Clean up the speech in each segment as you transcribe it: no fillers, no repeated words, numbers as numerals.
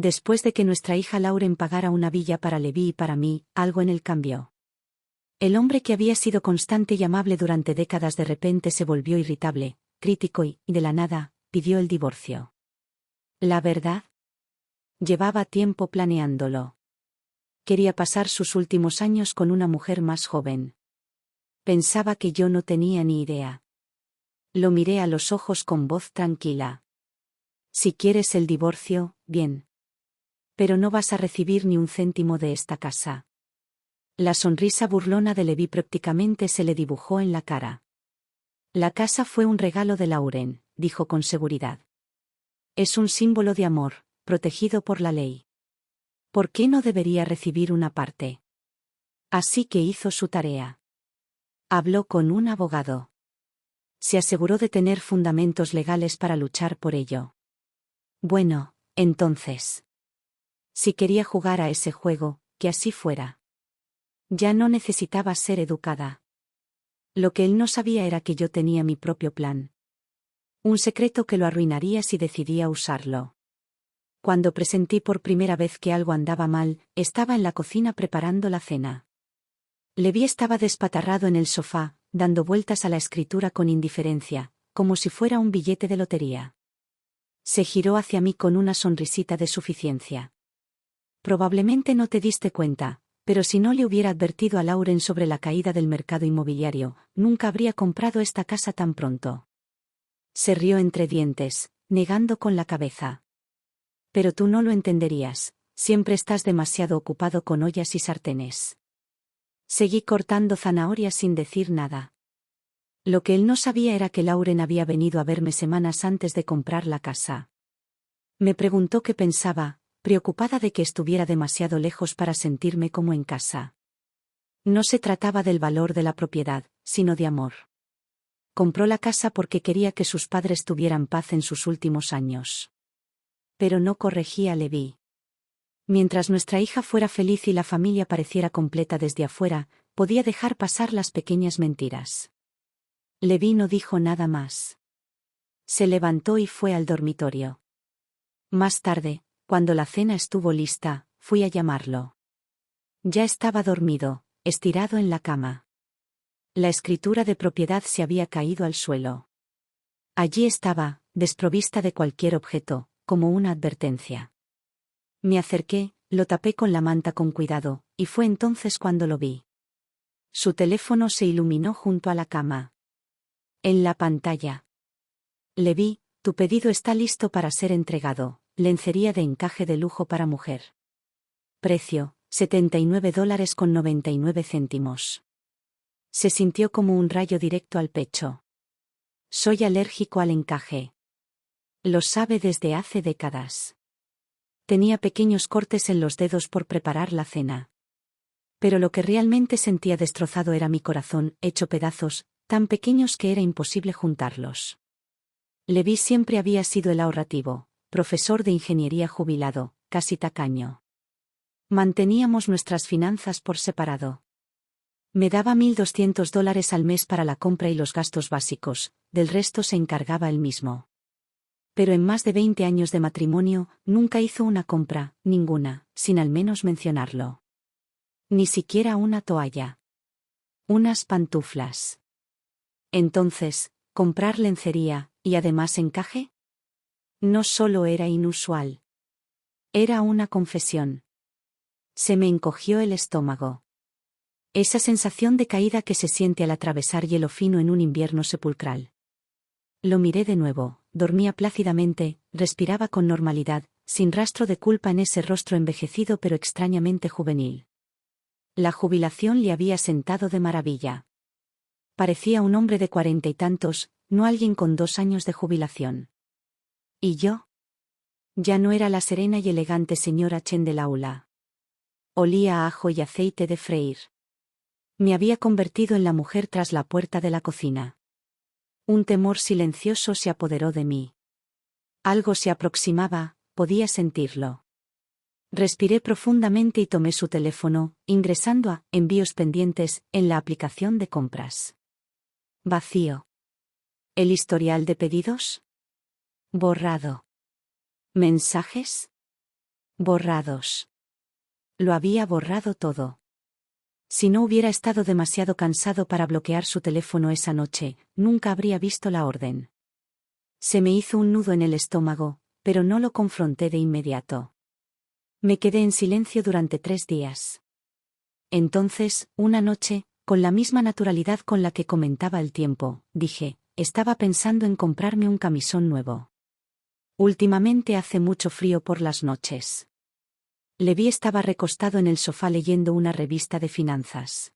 Después de que nuestra hija Lauren pagara una villa para Levi y para mí, algo en él cambió. El hombre que había sido constante y amable durante décadas de repente se volvió irritable, crítico y, de la nada, pidió el divorcio. ¿La verdad? Llevaba tiempo planeándolo. Quería pasar sus últimos años con una mujer más joven. Pensaba que yo no tenía ni idea. Lo miré a los ojos con voz tranquila. Si quieres el divorcio, bien. Pero no vas a recibir ni un céntimo de esta casa. La sonrisa burlona de Levi prácticamente se le dibujó en la cara. La casa fue un regalo de Lauren, dijo con seguridad. Es un símbolo de amor, protegido por la ley. ¿Por qué no debería recibir una parte? Así que hizo su tarea. Habló con un abogado. Se aseguró de tener fundamentos legales para luchar por ello. Bueno, entonces. Si quería jugar a ese juego, que así fuera. Ya no necesitaba ser educada. Lo que él no sabía era que yo tenía mi propio plan. Un secreto que lo arruinaría si decidía usarlo. Cuando presentí por primera vez que algo andaba mal, estaba en la cocina preparando la cena. Levi estaba despatarrado en el sofá, dando vueltas a la escritura con indiferencia, como si fuera un billete de lotería. Se giró hacia mí con una sonrisita de suficiencia. Probablemente no te diste cuenta, pero si no le hubiera advertido a Lauren sobre la caída del mercado inmobiliario, nunca habría comprado esta casa tan pronto. Se rió entre dientes, negando con la cabeza. Pero tú no lo entenderías, siempre estás demasiado ocupado con ollas y sartenes. Seguí cortando zanahorias sin decir nada. Lo que él no sabía era que Lauren había venido a verme semanas antes de comprar la casa. Me preguntó qué pensaba, preocupada de que estuviera demasiado lejos para sentirme como en casa. No se trataba del valor de la propiedad, sino de amor. Compró la casa porque quería que sus padres tuvieran paz en sus últimos años. Pero no corregía a Levi. Mientras nuestra hija fuera feliz y la familia pareciera completa desde afuera, podía dejar pasar las pequeñas mentiras. Levi no dijo nada más. Se levantó y fue al dormitorio. Más tarde, cuando la cena estuvo lista, fui a llamarlo. Ya estaba dormido, estirado en la cama. La escritura de propiedad se había caído al suelo. Allí estaba, desprovista de cualquier objeto, como una advertencia. Me acerqué, lo tapé con la manta con cuidado, y fue entonces cuando lo vi. Su teléfono se iluminó junto a la cama. En la pantalla. Levi, tu pedido está listo para ser entregado, lencería de encaje de lujo para mujer. Precio, $79.99. Se sintió como un rayo directo al pecho. Soy alérgico al encaje. Lo sabe desde hace décadas. Tenía pequeños cortes en los dedos por preparar la cena. Pero lo que realmente sentía destrozado era mi corazón, hecho pedazos, tan pequeños que era imposible juntarlos. Levi siempre había sido el ahorrativo, profesor de ingeniería jubilado, casi tacaño. Manteníamos nuestras finanzas por separado. Me daba $1.200 al mes para la compra y los gastos básicos, del resto se encargaba él mismo. Pero en más de 20 años de matrimonio, nunca hizo una compra, ninguna, sin al menos mencionarlo. Ni siquiera una toalla. Unas pantuflas. Entonces, ¿comprar lencería, y además encaje? No solo era inusual. Era una confesión. Se me encogió el estómago. Esa sensación de caída que se siente al atravesar hielo fino en un invierno sepulcral. Lo miré de nuevo, dormía plácidamente, respiraba con normalidad, sin rastro de culpa en ese rostro envejecido pero extrañamente juvenil. La jubilación le había sentado de maravilla. Parecía un hombre de 40 y tantos, no alguien con 2 años de jubilación. ¿Y yo? Ya no era la serena y elegante señora Chen del aula. Olía a ajo y aceite de freír. Me había convertido en la mujer tras la puerta de la cocina. Un temor silencioso se apoderó de mí. Algo se aproximaba, podía sentirlo. Respiré profundamente y tomé su teléfono, ingresando a envíos pendientes en la aplicación de compras. Vacío. ¿El historial de pedidos? Borrado. ¿Mensajes? Borrados. Lo había borrado todo. Si no hubiera estado demasiado cansado para bloquear su teléfono esa noche, nunca habría visto la orden. Se me hizo un nudo en el estómago, pero no lo confronté de inmediato. Me quedé en silencio durante 3 días. Entonces, una noche, con la misma naturalidad con la que comentaba el tiempo, dije, estaba pensando en comprarme un camisón nuevo. Últimamente hace mucho frío por las noches. Levi estaba recostado en el sofá leyendo una revista de finanzas.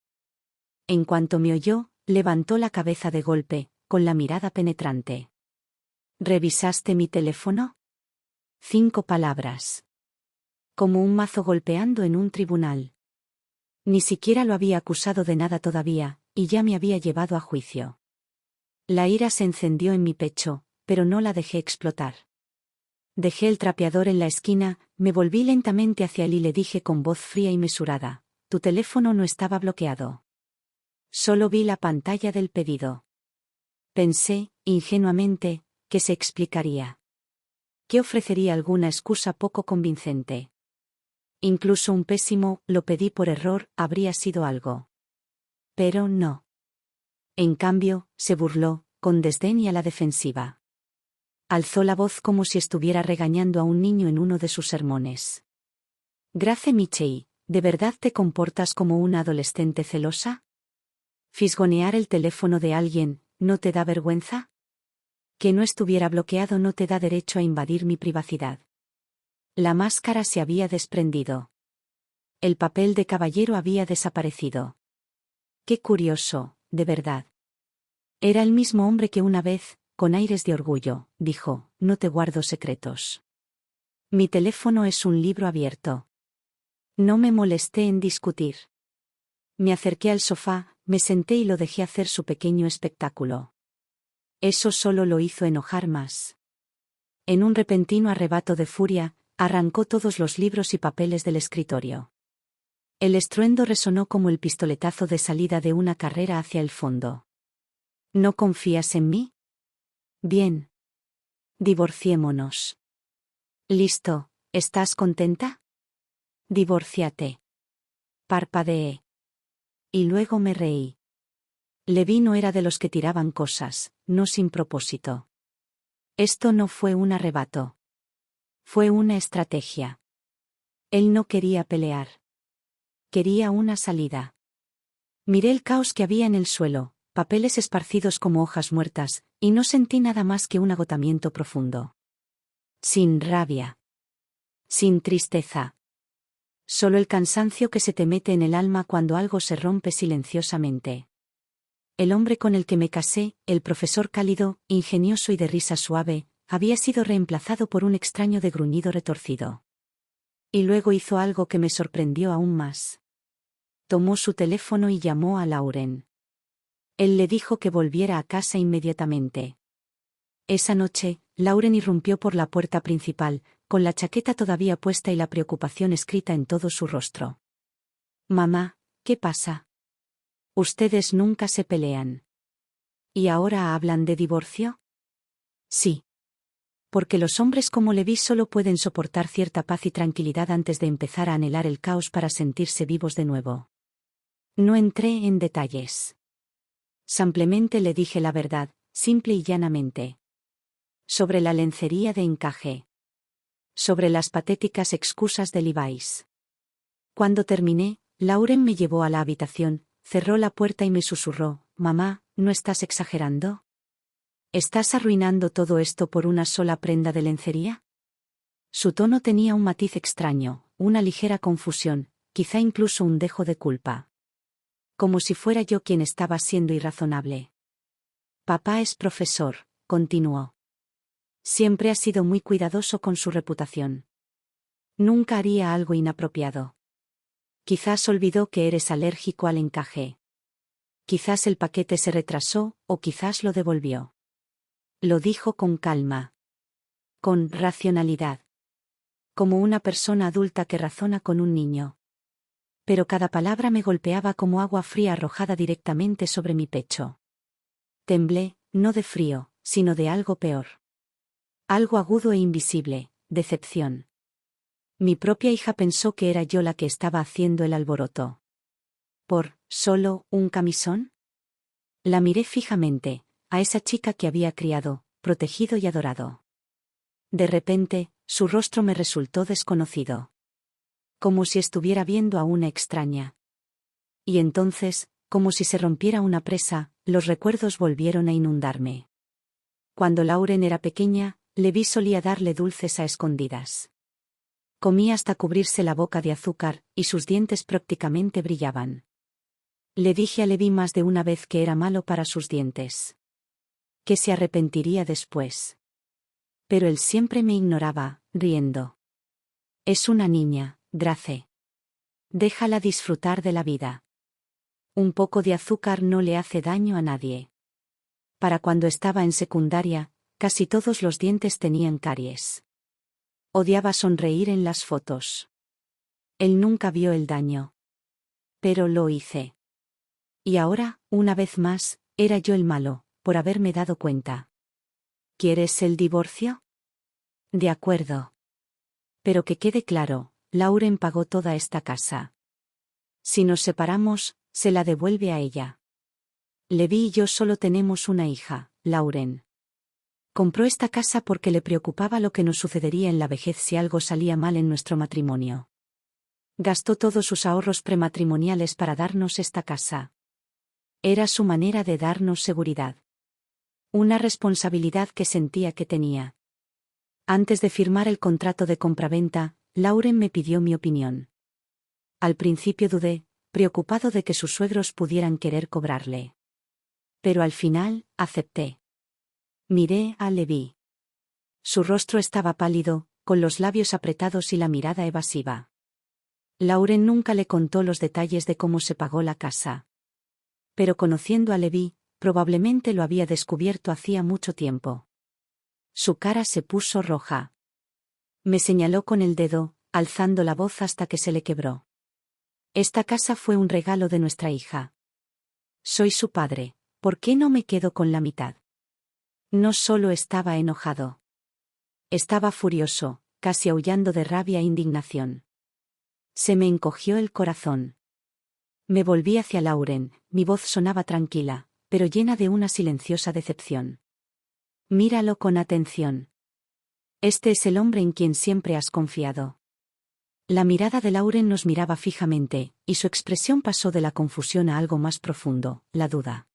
En cuanto me oyó, levantó la cabeza de golpe, con la mirada penetrante. ¿Revisaste mi teléfono? 5 palabras. Como un mazo golpeando en un tribunal. Ni siquiera lo había acusado de nada todavía, y ya me había llevado a juicio. La ira se encendió en mi pecho, pero no la dejé explotar. Dejé el trapeador en la esquina, me volví lentamente hacia él y le dije con voz fría y mesurada, tu teléfono no estaba bloqueado. Solo vi la pantalla del pedido. Pensé, ingenuamente, que se explicaría. Que ofrecería alguna excusa poco convincente. Incluso un pésimo, lo pedí por error, habría sido algo. Pero no. En cambio, se burló, con desdén y a la defensiva. Alzó la voz como si estuviera regañando a un niño en uno de sus sermones. Grace Michei, ¿de verdad te comportas como una adolescente celosa? ¿Fisgonear el teléfono de alguien, no te da vergüenza? Que no estuviera bloqueado no te da derecho a invadir mi privacidad. La máscara se había desprendido. El papel de caballero había desaparecido. Qué curioso, de verdad. Era el mismo hombre que una vez, con aires de orgullo, dijo, no te guardo secretos. Mi teléfono es un libro abierto. No me molesté en discutir. Me acerqué al sofá, me senté y lo dejé hacer su pequeño espectáculo. Eso solo lo hizo enojar más. En un repentino arrebato de furia, arrancó todos los libros y papeles del escritorio. El estruendo resonó como el pistoletazo de salida de una carrera hacia el fondo. ¿No confías en mí? Bien. Divorciémonos. Listo, ¿estás contenta? Divórciate. Parpadeé. Y luego me reí. Levi no era de los que tiraban cosas, no sin propósito. Esto no fue un arrebato. Fue una estrategia. Él no quería pelear. Quería una salida. Miré el caos que había en el suelo, papeles esparcidos como hojas muertas, y no sentí nada más que un agotamiento profundo. Sin rabia. Sin tristeza. Solo el cansancio que se te mete en el alma cuando algo se rompe silenciosamente. El hombre con el que me casé, el profesor cálido, ingenioso y de risa suave, había sido reemplazado por un extraño de gruñido retorcido. Y luego hizo algo que me sorprendió aún más. Tomó su teléfono y llamó a Lauren. Él le dijo que volviera a casa inmediatamente. Esa noche, Lauren irrumpió por la puerta principal, con la chaqueta todavía puesta y la preocupación escrita en todo su rostro. Mamá, ¿qué pasa? Ustedes nunca se pelean. ¿Y ahora hablan de divorcio? Sí. Porque los hombres como Levi solo pueden soportar cierta paz y tranquilidad antes de empezar a anhelar el caos para sentirse vivos de nuevo. No entré en detalles. Simplemente le dije la verdad, simple y llanamente. Sobre la lencería de encaje. Sobre las patéticas excusas de Levi's. Cuando terminé, Lauren me llevó a la habitación, cerró la puerta y me susurró, «Mamá, ¿no estás exagerando? ¿Estás arruinando todo esto por una sola prenda de lencería?» Su tono tenía un matiz extraño, una ligera confusión, quizá incluso un dejo de culpa. Como si fuera yo quien estaba siendo irrazonable. Papá es profesor, continuó. Siempre ha sido muy cuidadoso con su reputación. Nunca haría algo inapropiado. Quizás olvidó que eres alérgico al encaje. Quizás el paquete se retrasó, o quizás lo devolvió. Lo dijo con calma. Con racionalidad. Como una persona adulta que razona con un niño. Pero cada palabra me golpeaba como agua fría arrojada directamente sobre mi pecho. Temblé, no de frío, sino de algo peor. Algo agudo e invisible, decepción. Mi propia hija pensó que era yo la que estaba haciendo el alboroto. ¿Por solo un camisón? La miré fijamente, a esa chica que había criado, protegido y adorado. De repente, su rostro me resultó desconocido. Como si estuviera viendo a una extraña. Y entonces, como si se rompiera una presa, los recuerdos volvieron a inundarme. Cuando Lauren era pequeña, Levi solía darle dulces a escondidas. Comía hasta cubrirse la boca de azúcar, y sus dientes prácticamente brillaban. Le dije a Levi más de una vez que era malo para sus dientes. Que se arrepentiría después. Pero él siempre me ignoraba, riendo. Es una niña, Grace. Déjala disfrutar de la vida. Un poco de azúcar no le hace daño a nadie. Para cuando estaba en secundaria, casi todos los dientes tenían caries. Odiaba sonreír en las fotos. Él nunca vio el daño. Pero lo hice. Y ahora, una vez más, era yo el malo, por haberme dado cuenta. ¿Quieres el divorcio? De acuerdo. Pero que quede claro, Lauren pagó toda esta casa. Si nos separamos, se la devuelve a ella. Levi y yo solo tenemos una hija, Lauren. Compró esta casa porque le preocupaba lo que nos sucedería en la vejez si algo salía mal en nuestro matrimonio. Gastó todos sus ahorros prematrimoniales para darnos esta casa. Era su manera de darnos seguridad. Una responsabilidad que sentía que tenía. Antes de firmar el contrato de compraventa, Lauren me pidió mi opinión. Al principio dudé, preocupado de que sus suegros pudieran querer cobrarle. Pero al final, acepté. Miré a Levi. Su rostro estaba pálido, con los labios apretados y la mirada evasiva. Lauren nunca le contó los detalles de cómo se pagó la casa. Pero conociendo a Levi, probablemente lo había descubierto hacía mucho tiempo. Su cara se puso roja. Me señaló con el dedo, alzando la voz hasta que se le quebró. Esta casa fue un regalo de nuestra hija. Soy su padre, ¿por qué no me quedo con la mitad? No solo estaba enojado. Estaba furioso, casi aullando de rabia e indignación. Se me encogió el corazón. Me volví hacia Lauren, mi voz sonaba tranquila, pero llena de una silenciosa decepción. Míralo con atención. Este es el hombre en quien siempre has confiado. La mirada de Lauren nos miraba fijamente, y su expresión pasó de la confusión a algo más profundo, la duda.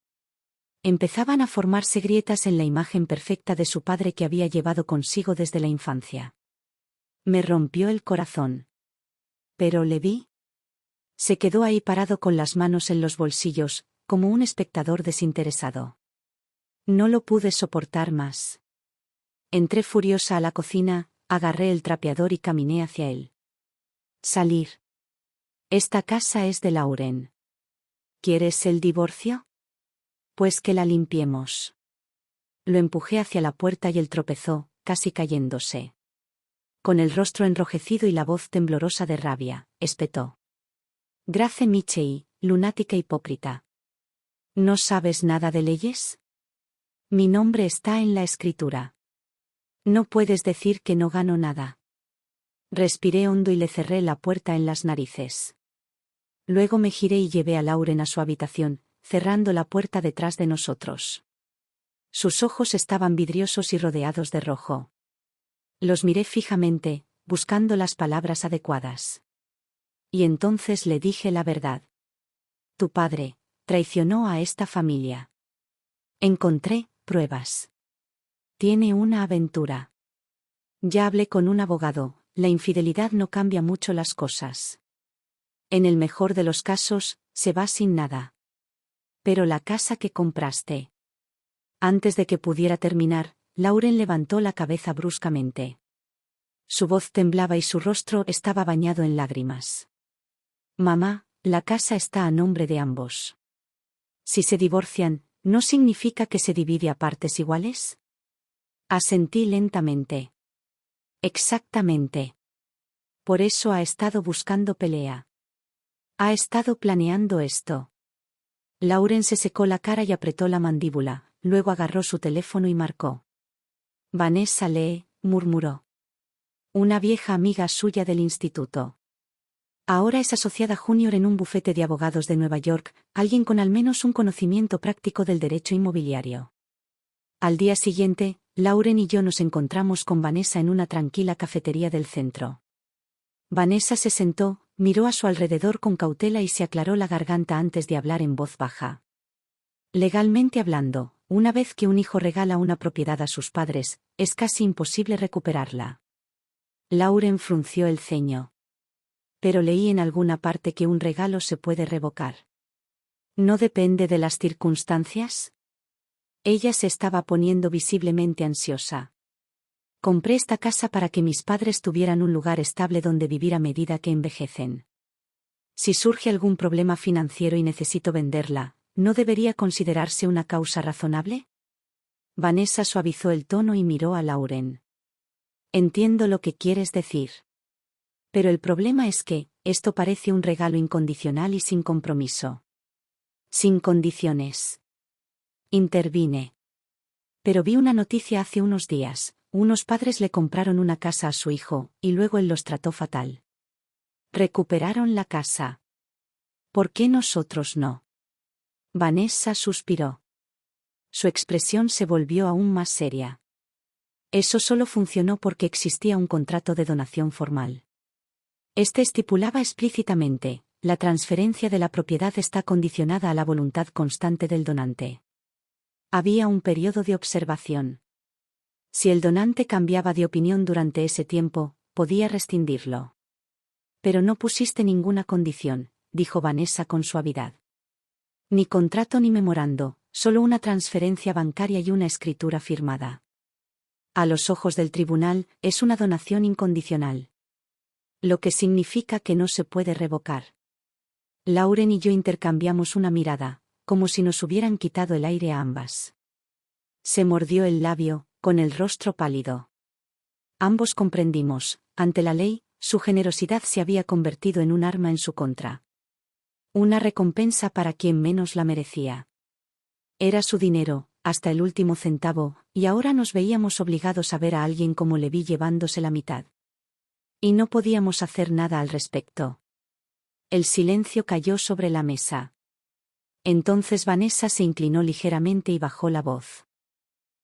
Empezaban a formarse grietas en la imagen perfecta de su padre que había llevado consigo desde la infancia. Me rompió el corazón. Pero Levi se quedó ahí parado con las manos en los bolsillos, como un espectador desinteresado. No lo pude soportar más. Entré furiosa a la cocina, agarré el trapeador y caminé hacia él. Salir. Esta casa es de Lauren. ¿Quieres el divorcio? Pues que la limpiemos. Lo empujé hacia la puerta y él tropezó, casi cayéndose. Con el rostro enrojecido y la voz temblorosa de rabia, espetó. Grace Michei, lunática hipócrita. ¿No sabes nada de leyes? Mi nombre está en la escritura. No puedes decir que no gano nada. Respiré hondo y le cerré la puerta en las narices. Luego me giré y llevé a Lauren a su habitación, cerrando la puerta detrás de nosotros. Sus ojos estaban vidriosos y rodeados de rojo. Los miré fijamente, buscando las palabras adecuadas. Y entonces le dije la verdad. Tu padre traicionó a esta familia. Encontré pruebas. Tiene una aventura. Ya hablé con un abogado, la infidelidad no cambia mucho las cosas. En el mejor de los casos, se va sin nada. Pero la casa que compraste. Antes de que pudiera terminar, Lauren levantó la cabeza bruscamente. Su voz temblaba y su rostro estaba bañado en lágrimas. Mamá, la casa está a nombre de ambos. Si se divorcian, ¿no significa que se divide a partes iguales? Asentí lentamente. Exactamente. Por eso ha estado buscando pelea. Ha estado planeando esto. Lauren se secó la cara y apretó la mandíbula, luego agarró su teléfono y marcó. Vanessa lee, murmuró. Una vieja amiga suya del instituto. Ahora es asociada junior en un bufete de abogados de Nueva York, alguien con al menos un conocimiento práctico del derecho inmobiliario. Al día siguiente, Lauren y yo nos encontramos con Vanessa en una tranquila cafetería del centro. Vanessa se sentó, miró a su alrededor con cautela y se aclaró la garganta antes de hablar en voz baja. Legalmente hablando, una vez que un hijo regala una propiedad a sus padres, es casi imposible recuperarla. Lauren frunció el ceño. Pero leí en alguna parte que un regalo se puede revocar. ¿No depende de las circunstancias? Ella se estaba poniendo visiblemente ansiosa. Compré esta casa para que mis padres tuvieran un lugar estable donde vivir a medida que envejecen. Si surge algún problema financiero y necesito venderla, ¿no debería considerarse una causa razonable? Vanessa suavizó el tono y miró a Lauren. Entiendo lo que quieres decir. Pero el problema es que, esto parece un regalo incondicional y sin compromiso. Sin condiciones. Intervine. Pero vi una noticia hace unos días. Unos padres le compraron una casa a su hijo, y luego él los trató fatal. Recuperaron la casa. ¿Por qué nosotros no? Vanessa suspiró. Su expresión se volvió aún más seria. Eso solo funcionó porque existía un contrato de donación formal. Este estipulaba explícitamente, la transferencia de la propiedad está condicionada a la voluntad constante del donante. Había un periodo de observación. Si el donante cambiaba de opinión durante ese tiempo, podía rescindirlo. Pero no pusiste ninguna condición, dijo Vanessa con suavidad. Ni contrato ni memorando, solo una transferencia bancaria y una escritura firmada. A los ojos del tribunal, es una donación incondicional. Lo que significa que no se puede revocar. Lauren y yo intercambiamos una mirada, como si nos hubieran quitado el aire a ambas. Se mordió el labio, con el rostro pálido. Ambos comprendimos, ante la ley, su generosidad se había convertido en un arma en su contra. Una recompensa para quien menos la merecía. Era su dinero, hasta el último centavo, y ahora nos veíamos obligados a ver a alguien como Levi llevándose la mitad. Y no podíamos hacer nada al respecto. El silencio cayó sobre la mesa. Entonces Vanessa se inclinó ligeramente y bajó la voz.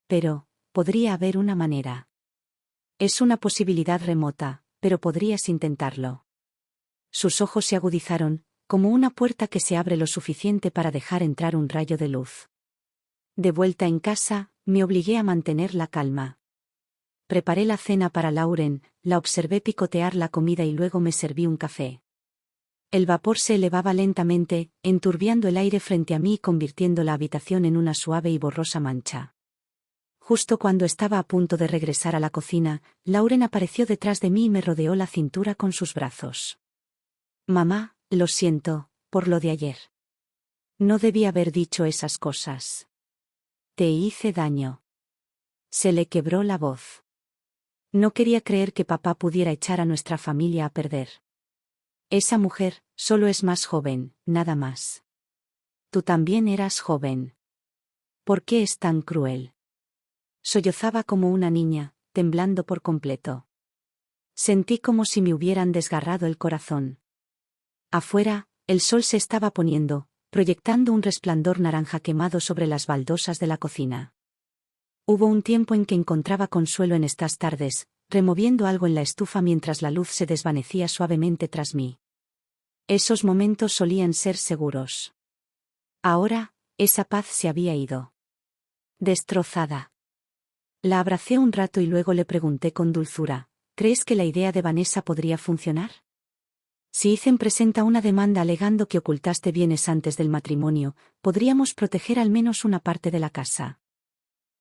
Pero, podría haber una manera. Es una posibilidad remota, pero podrías intentarlo. Sus ojos se agudizaron, como una puerta que se abre lo suficiente para dejar entrar un rayo de luz. De vuelta en casa, me obligué a mantener la calma. Preparé la cena para Lauren, la observé picotear la comida y luego me serví un café. El vapor se elevaba lentamente, enturbiando el aire frente a mí y convirtiendo la habitación en una suave y borrosa mancha. Justo cuando estaba a punto de regresar a la cocina, Lauren apareció detrás de mí y me rodeó la cintura con sus brazos. Mamá, lo siento, por lo de ayer. No debí haber dicho esas cosas. Te hice daño. Se le quebró la voz. No quería creer que papá pudiera echar a nuestra familia a perder. Esa mujer, solo es más joven, nada más. Tú también eras joven. ¿Por qué es tan cruel? Sollozaba como una niña, temblando por completo. Sentí como si me hubieran desgarrado el corazón. Afuera, el sol se estaba poniendo, proyectando un resplandor naranja quemado sobre las baldosas de la cocina. Hubo un tiempo en que encontraba consuelo en estas tardes, removiendo algo en la estufa mientras la luz se desvanecía suavemente tras mí. Esos momentos solían ser seguros. Ahora, esa paz se había ido. Destrozada. La abracé un rato y luego le pregunté con dulzura, ¿crees que la idea de Vanessa podría funcionar? Si Ethan presenta una demanda alegando que ocultaste bienes antes del matrimonio, podríamos proteger al menos una parte de la casa.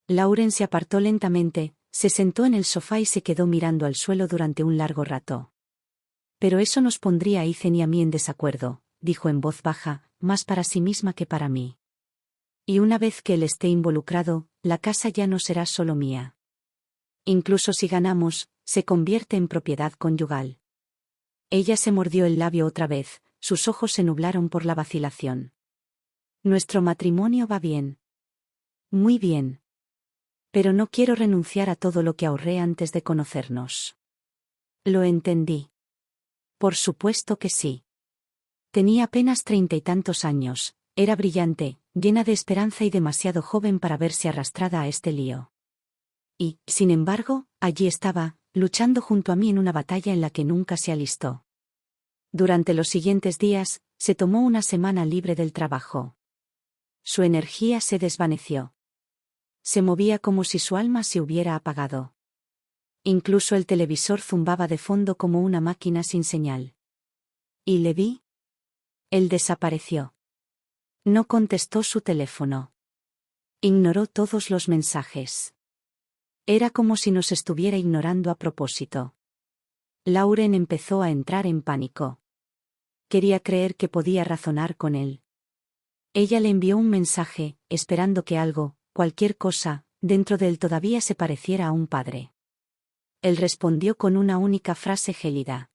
Lauren se apartó lentamente, se sentó en el sofá y se quedó mirando al suelo durante un largo rato. Pero eso nos pondría a Ethan y a mí en desacuerdo, dijo en voz baja, más para sí misma que para mí. Y una vez que él esté involucrado, la casa ya no será solo mía. Incluso si ganamos, se convierte en propiedad conyugal. Ella se mordió el labio otra vez, sus ojos se nublaron por la vacilación. Nuestro matrimonio va bien. Muy bien. Pero no quiero renunciar a todo lo que ahorré antes de conocernos. Lo entendí. Por supuesto que sí. Tenía apenas 30 y tantos años, era brillante, llena de esperanza y demasiado joven para verse arrastrada a este lío. Y, sin embargo, allí estaba, luchando junto a mí en una batalla en la que nunca se alistó. Durante los siguientes días, se tomó una semana libre del trabajo. Su energía se desvaneció. Se movía como si su alma se hubiera apagado. Incluso el televisor zumbaba de fondo como una máquina sin señal. ¿Y le vi? Él desapareció. No contestó su teléfono. Ignoró todos los mensajes. Era como si nos estuviera ignorando a propósito. Lauren empezó a entrar en pánico. Quería creer que podía razonar con él. Ella le envió un mensaje, esperando que algo, cualquier cosa, dentro de él todavía se pareciera a un padre. Él respondió con una única frase gélida.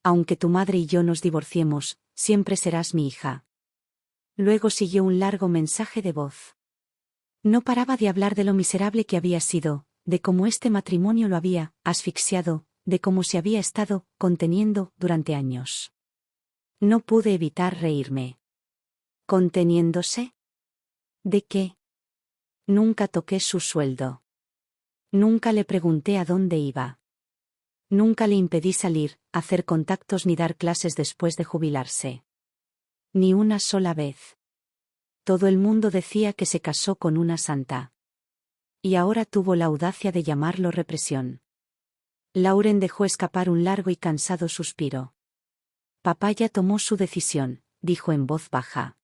Aunque tu madre y yo nos divorciemos, siempre serás mi hija. Luego siguió un largo mensaje de voz. No paraba de hablar de lo miserable que había sido, de cómo este matrimonio lo había asfixiado, de cómo se había estado conteniendo durante años. No pude evitar reírme. ¿Conteniéndose? ¿De qué? Nunca toqué su sueldo. Nunca le pregunté a dónde iba. Nunca le impedí salir, hacer contactos ni dar clases después de jubilarse. Ni una sola vez. Todo el mundo decía que se casó con una santa. Y ahora tuvo la audacia de llamarlo represión. Lauren dejó escapar un largo y cansado suspiro. Papá ya tomó su decisión, dijo en voz baja.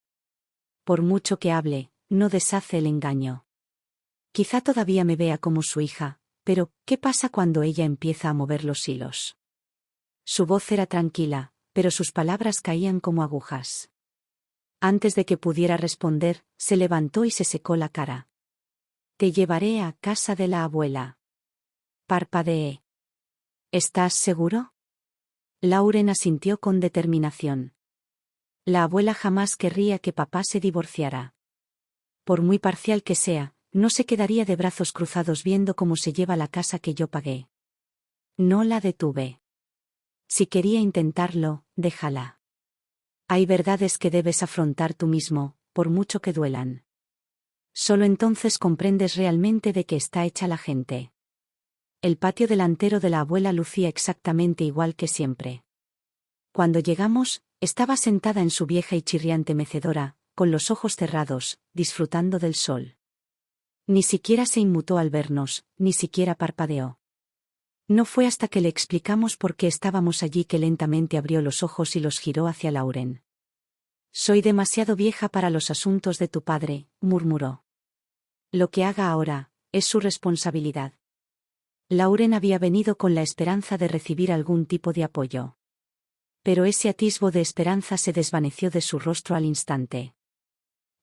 Por mucho que hable, no deshace el engaño. Quizá todavía me vea como su hija, pero, ¿qué pasa cuando ella empieza a mover los hilos? Su voz era tranquila, pero sus palabras caían como agujas. Antes de que pudiera responder, se levantó y se secó la cara. Te llevaré a casa de la abuela. Parpadeé. ¿Estás seguro? Lauren asintió con determinación. La abuela jamás querría que papá se divorciara. Por muy parcial que sea, no se quedaría de brazos cruzados viendo cómo se lleva la casa que yo pagué. No la detuve. Si quería intentarlo, déjala. Hay verdades que debes afrontar tú mismo, por mucho que duelan. Solo entonces comprendes realmente de qué está hecha la gente. El patio delantero de la abuela lucía exactamente igual que siempre. Cuando llegamos, estaba sentada en su vieja y chirriante mecedora, con los ojos cerrados, disfrutando del sol. Ni siquiera se inmutó al vernos, ni siquiera parpadeó. No fue hasta que le explicamos por qué estábamos allí que lentamente abrió los ojos y los giró hacia Lauren. Soy demasiado vieja para los asuntos de tu padre, murmuró. Lo que haga ahora, es su responsabilidad. Lauren había venido con la esperanza de recibir algún tipo de apoyo. Pero ese atisbo de esperanza se desvaneció de su rostro al instante.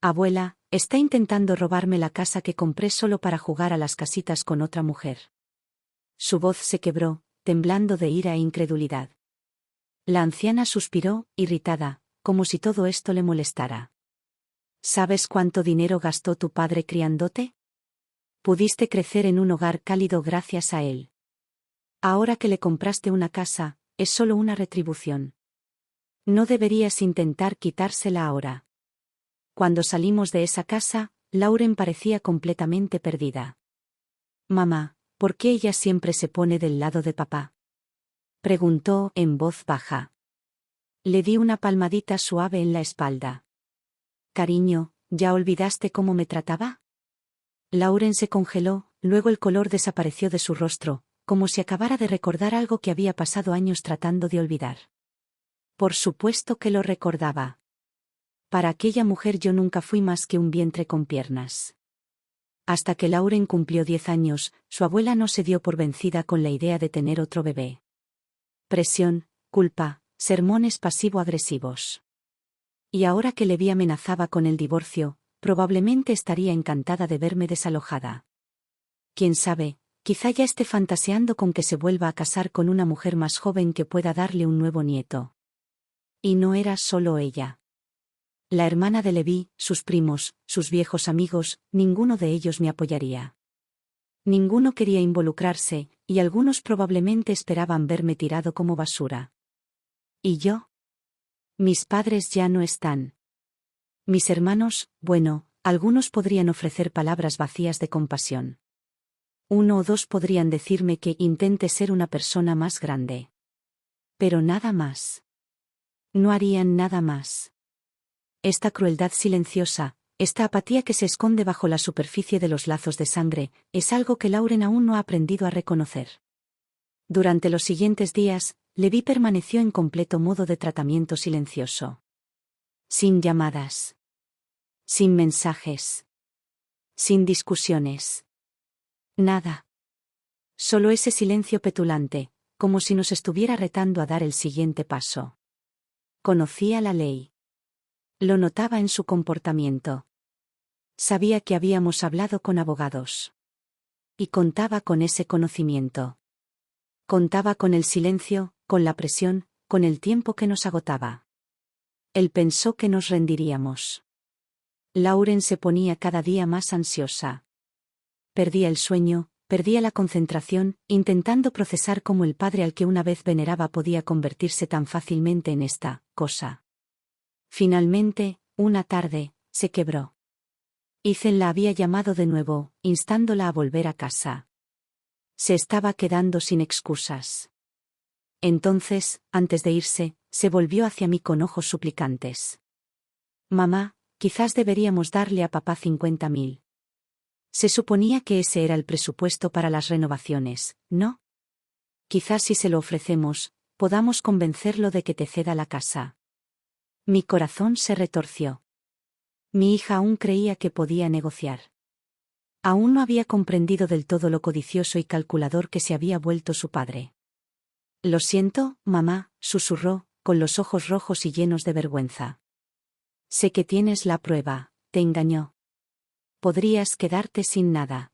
Abuela, está intentando robarme la casa que compré solo para jugar a las casitas con otra mujer. Su voz se quebró, temblando de ira e incredulidad. La anciana suspiró, irritada, como si todo esto le molestara. ¿Sabes cuánto dinero gastó tu padre criándote? Pudiste crecer en un hogar cálido gracias a él. Ahora que le compraste una casa, es solo una retribución. No deberías intentar quitársela ahora. Cuando salimos de esa casa, Lauren parecía completamente perdida. Mamá, ¿por qué ella siempre se pone del lado de papá? Preguntó en voz baja. Le di una palmadita suave en la espalda. Cariño, ¿ya olvidaste cómo me trataba? Lauren se congeló, luego el color desapareció de su rostro, como si acabara de recordar algo que había pasado años tratando de olvidar. Por supuesto que lo recordaba. Para aquella mujer yo nunca fui más que un vientre con piernas. Hasta que Lauren cumplió 10 años, su abuela no se dio por vencida con la idea de tener otro bebé. Presión, culpa, sermones pasivo-agresivos. Y ahora que Levi amenazaba con el divorcio, probablemente estaría encantada de verme desalojada. Quién sabe, quizá ya esté fantaseando con que se vuelva a casar con una mujer más joven que pueda darle un nuevo nieto. Y no era solo ella. La hermana de Levi, sus primos, sus viejos amigos, ninguno de ellos me apoyaría. Ninguno quería involucrarse, y algunos probablemente esperaban verme tirado como basura. ¿Y yo? Mis padres ya no están. Mis hermanos, bueno, algunos podrían ofrecer palabras vacías de compasión. Uno o dos podrían decirme que intente ser una persona más grande. Pero nada más. No harían nada más. Esta crueldad silenciosa, esta apatía que se esconde bajo la superficie de los lazos de sangre, es algo que Lauren aún no ha aprendido a reconocer. Durante los siguientes días, Levi permaneció en completo modo de tratamiento silencioso. Sin llamadas. Sin mensajes. Sin discusiones. Nada. Solo ese silencio petulante, como si nos estuviera retando a dar el siguiente paso. Conocía la ley. Lo notaba en su comportamiento. Sabía que habíamos hablado con abogados. Y contaba con ese conocimiento. Contaba con el silencio, con la presión, con el tiempo que nos agotaba. Él pensó que nos rendiríamos. Lauren se ponía cada día más ansiosa. Perdía el sueño, perdía la concentración, intentando procesar cómo el padre al que una vez veneraba podía convertirse tan fácilmente en esta cosa. Finalmente, una tarde, se quebró. Ethan la había llamado de nuevo, instándola a volver a casa. Se estaba quedando sin excusas. Entonces, antes de irse, se volvió hacia mí con ojos suplicantes. Mamá, quizás deberíamos darle a papá 50.000. Se suponía que ese era el presupuesto para las renovaciones, ¿no? Quizás si se lo ofrecemos, podamos convencerlo de que te ceda la casa. Mi corazón se retorció. Mi hija aún creía que podía negociar. Aún no había comprendido del todo lo codicioso y calculador que se había vuelto su padre. Lo siento, mamá, susurró, con los ojos rojos y llenos de vergüenza. Sé que tienes la prueba, te engañó. Podrías quedarte sin nada.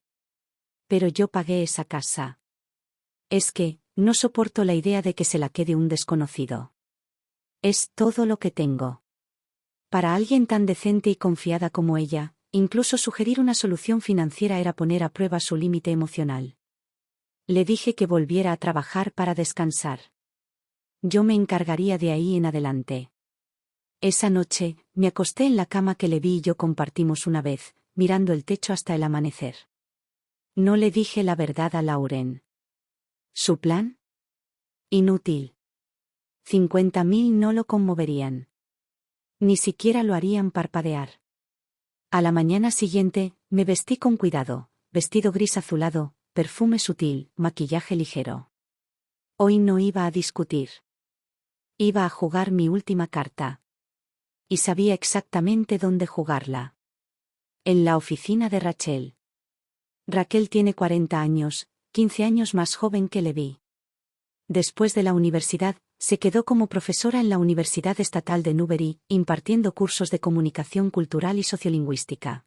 Pero yo pagué esa casa. Es que, no soporto la idea de que se la quede un desconocido. Es todo lo que tengo. Para alguien tan decente y confiada como ella, incluso sugerir una solución financiera era poner a prueba su límite emocional. Le dije que volviera a trabajar para descansar. Yo me encargaría de ahí en adelante. Esa noche, me acosté en la cama que Levi y yo compartimos una vez, mirando el techo hasta el amanecer. No le dije la verdad a Lauren. ¿Su plan? Inútil. 50.000 no lo conmoverían. Ni siquiera lo harían parpadear. A la mañana siguiente, me vestí con cuidado, vestido gris azulado, perfume sutil, maquillaje ligero. Hoy no iba a discutir. Iba a jugar mi última carta. Y sabía exactamente dónde jugarla. En la oficina de Rachel. Raquel tiene 40 años, 15 años más joven que Levi. Después de la universidad, se quedó como profesora en la Universidad Estatal de Newbery, impartiendo cursos de comunicación cultural y sociolingüística.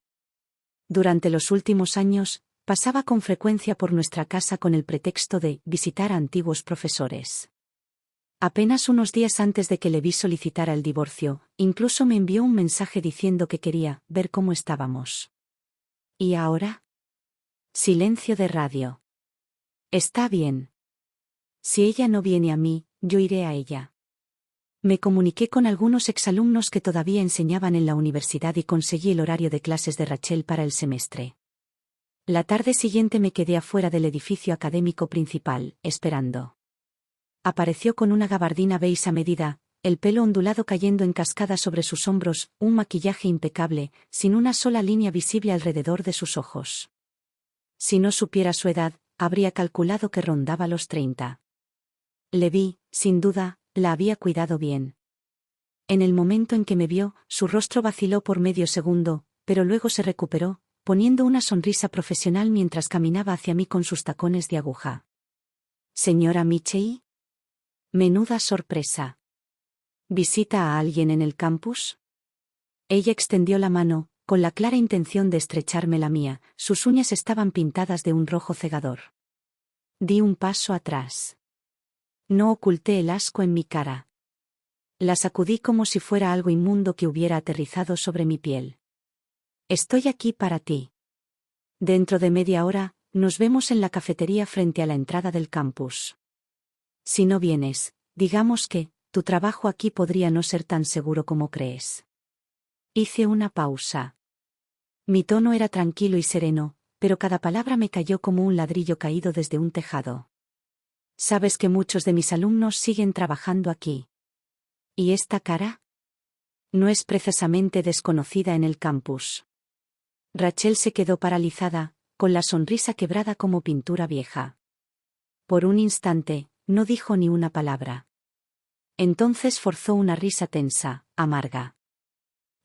Durante los últimos años, pasaba con frecuencia por nuestra casa con el pretexto de visitar a antiguos profesores. Apenas unos días antes de que Levi solicitara el divorcio, incluso me envió un mensaje diciendo que quería ver cómo estábamos. ¿Y ahora? Silencio de radio. Está bien. Si ella no viene a mí, yo iré a ella. Me comuniqué con algunos exalumnos que todavía enseñaban en la universidad y conseguí el horario de clases de Rachel para el semestre. La tarde siguiente me quedé afuera del edificio académico principal, esperando. Apareció con una gabardina beige a medida, el pelo ondulado cayendo en cascada sobre sus hombros, un maquillaje impecable, sin una sola línea visible alrededor de sus ojos. Si no supiera su edad, habría calculado que rondaba los 30. Levi, sin duda, la había cuidado bien. En el momento en que me vio, su rostro vaciló por medio segundo, pero luego se recuperó, poniendo una sonrisa profesional mientras caminaba hacia mí con sus tacones de aguja. ¿Señora Michei? Menuda sorpresa. ¿Visita a alguien en el campus? Ella extendió la mano, con la clara intención de estrecharme la mía, sus uñas estaban pintadas de un rojo cegador. Di un paso atrás. No oculté el asco en mi cara. La sacudí como si fuera algo inmundo que hubiera aterrizado sobre mi piel. Estoy aquí para ti. Dentro de media hora, nos vemos en la cafetería frente a la entrada del campus. Si no vienes, digamos que, tu trabajo aquí podría no ser tan seguro como crees. Hice una pausa. Mi tono era tranquilo y sereno, pero cada palabra me cayó como un ladrillo caído desde un tejado. Sabes que muchos de mis alumnos siguen trabajando aquí. ¿Y esta cara? No es precisamente desconocida en el campus. Rachel se quedó paralizada, con la sonrisa quebrada como pintura vieja. Por un instante, no dijo ni una palabra. Entonces forzó una risa tensa, amarga.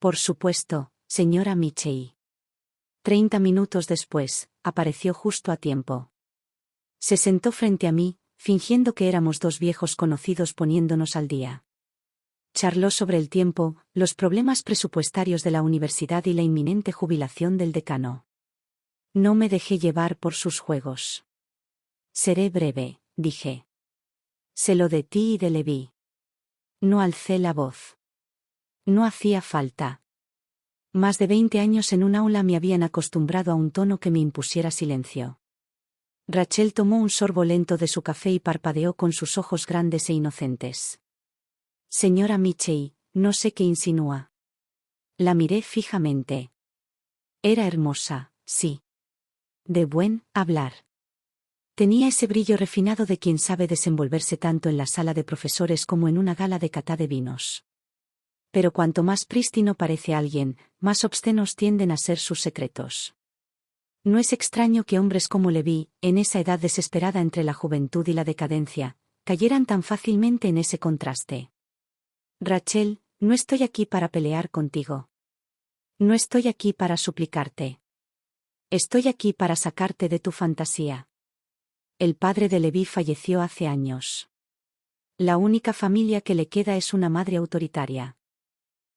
Por supuesto, señora Michei. 30 minutos después, apareció justo a tiempo. Se sentó frente a mí, fingiendo que éramos dos viejos conocidos poniéndonos al día. Charló sobre el tiempo, los problemas presupuestarios de la universidad y la inminente jubilación del decano. No me dejé llevar por sus juegos. Seré breve, dije. Sé lo de ti y de Levi. No alcé la voz. No hacía falta. Más de 20 años en un aula me habían acostumbrado a un tono que me impusiera silencio. Rachel tomó un sorbo lento de su café y parpadeó con sus ojos grandes e inocentes. Señora Michei, no sé qué insinúa. La miré fijamente. Era hermosa, sí. De buen hablar. Tenía ese brillo refinado de quien sabe desenvolverse tanto en la sala de profesores como en una gala de cata de vinos. Pero cuanto más prístino parece alguien, más obscenos tienden a ser sus secretos. No es extraño que hombres como Levi, en esa edad desesperada entre la juventud y la decadencia, cayeran tan fácilmente en ese contraste. Rachel, no estoy aquí para pelear contigo. No estoy aquí para suplicarte. Estoy aquí para sacarte de tu fantasía. El padre de Levi falleció hace años. La única familia que le queda es una madre autoritaria.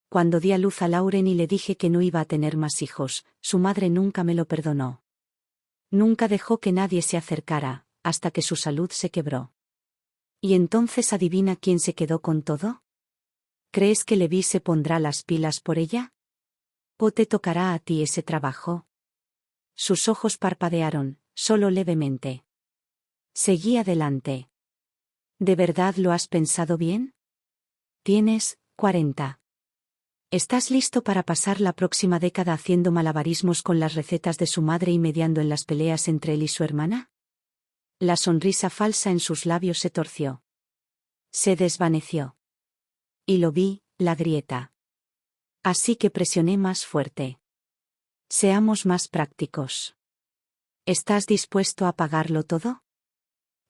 Cuando di a luz a Lauren y le dije que no iba a tener más hijos, su madre nunca me lo perdonó. Nunca dejó que nadie se acercara, hasta que su salud se quebró. ¿Y entonces adivina quién se quedó con todo? ¿Crees que Levi se pondrá las pilas por ella? ¿O te tocará a ti ese trabajo? Sus ojos parpadearon, solo levemente. Seguí adelante. ¿De verdad lo has pensado bien? Tienes 40. ¿Estás listo para pasar la próxima década haciendo malabarismos con las recetas de su madre y mediando en las peleas entre él y su hermana? La sonrisa falsa en sus labios se torció. Se desvaneció. Y lo vi, la grieta. Así que presioné más fuerte. Seamos más prácticos. ¿Estás dispuesto a pagarlo todo?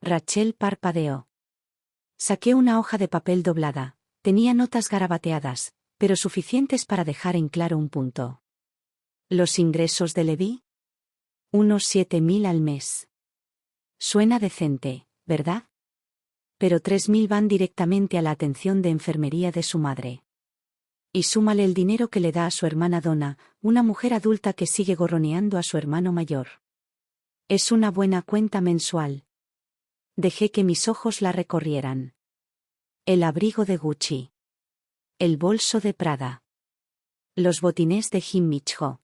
Rachel parpadeó. Saqué una hoja de papel doblada. Tenía notas garabateadas, pero suficientes para dejar en claro un punto. ¿Los ingresos de Levi? Unos 7.000 al mes. Suena decente, ¿verdad? Pero 3.000 van directamente a la atención de enfermería de su madre. Y súmale el dinero que le da a su hermana Donna, una mujer adulta que sigue gorroneando a su hermano mayor. Es una buena cuenta mensual. Dejé que mis ojos la recorrieran. El abrigo de Gucci. El bolso de Prada. Los botines de Jim Micho.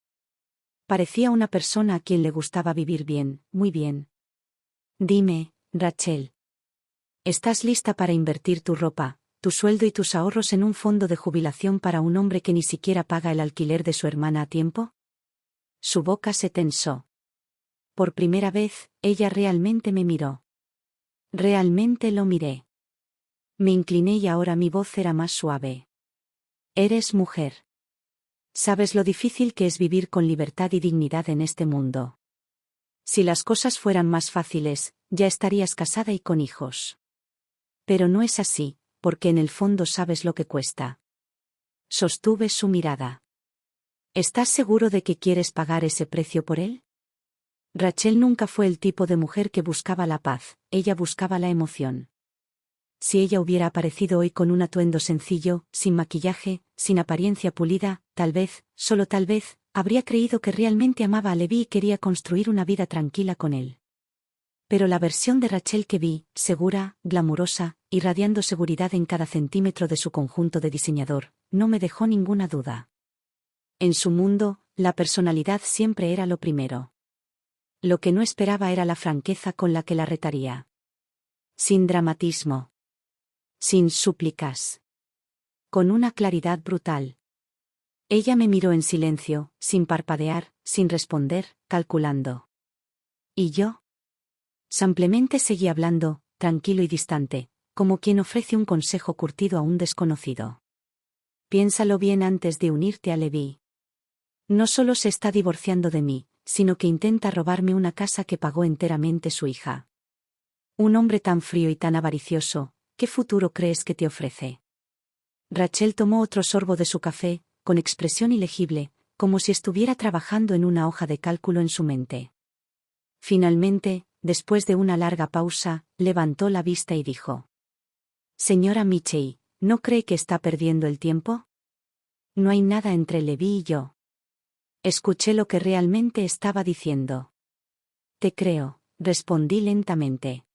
Parecía una persona a quien le gustaba vivir bien, muy bien. Dime, Rachel. ¿Estás lista para invertir tu ropa, tu sueldo y tus ahorros en un fondo de jubilación para un hombre que ni siquiera paga el alquiler de su hermana a tiempo? Su boca se tensó. Por primera vez, ella realmente me miró. Realmente lo miré. Me incliné y ahora mi voz era más suave. Eres mujer. Sabes lo difícil que es vivir con libertad y dignidad en este mundo. Si las cosas fueran más fáciles, ya estarías casada y con hijos. Pero no es así, porque en el fondo sabes lo que cuesta. Sostuve su mirada. ¿Estás seguro de que quieres pagar ese precio por él? Rachel nunca fue el tipo de mujer que buscaba la paz, ella buscaba la emoción. Si ella hubiera aparecido hoy con un atuendo sencillo, sin maquillaje, sin apariencia pulida, tal vez, solo tal vez, habría creído que realmente amaba a Levi y quería construir una vida tranquila con él. Pero la versión de Rachel que vi, segura, glamurosa, irradiando seguridad en cada centímetro de su conjunto de diseñador, no me dejó ninguna duda. En su mundo, la personalidad siempre era lo primero. Lo que no esperaba era la franqueza con la que la retaría. Sin dramatismo. Sin súplicas. Con una claridad brutal. Ella me miró en silencio, sin parpadear, sin responder, calculando. ¿Y yo? Simplemente seguí hablando, tranquilo y distante, como quien ofrece un consejo curtido a un desconocido. Piénsalo bien antes de unirte a Levi. No solo se está divorciando de mí, sino que intenta robarme una casa que pagó enteramente su hija. Un hombre tan frío y tan avaricioso, ¿qué futuro crees que te ofrece? Rachel tomó otro sorbo de su café, con expresión ilegible, como si estuviera trabajando en una hoja de cálculo en su mente. Finalmente, después de una larga pausa, levantó la vista y dijo: Señora Mitchell, ¿no cree que está perdiendo el tiempo? No hay nada entre Levi y yo. Escuché lo que realmente estaba diciendo. Te creo, respondí lentamente.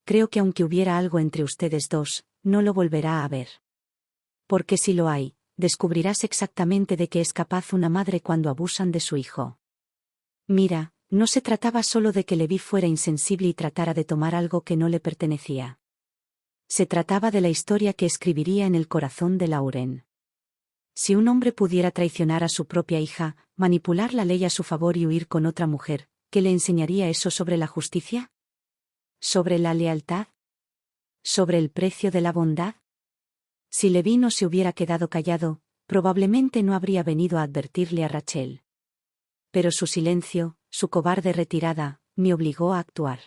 Creo que aunque hubiera algo entre ustedes dos, no lo volverá a ver. Porque si lo hay, descubrirás exactamente de qué es capaz una madre cuando abusan de su hijo. Mira, no se trataba solo de que Levi fuera insensible y tratara de tomar algo que no le pertenecía. Se trataba de la historia que escribiría en el corazón de Lauren. Si un hombre pudiera traicionar a su propia hija, manipular la ley a su favor y huir con otra mujer, ¿qué le enseñaría eso sobre la justicia? ¿Sobre la lealtad? ¿Sobre el precio de la bondad? Si Levi no se hubiera quedado callado, probablemente no habría venido a advertirle a Rachel. Pero su silencio, su cobarde retirada, me obligó a actuar.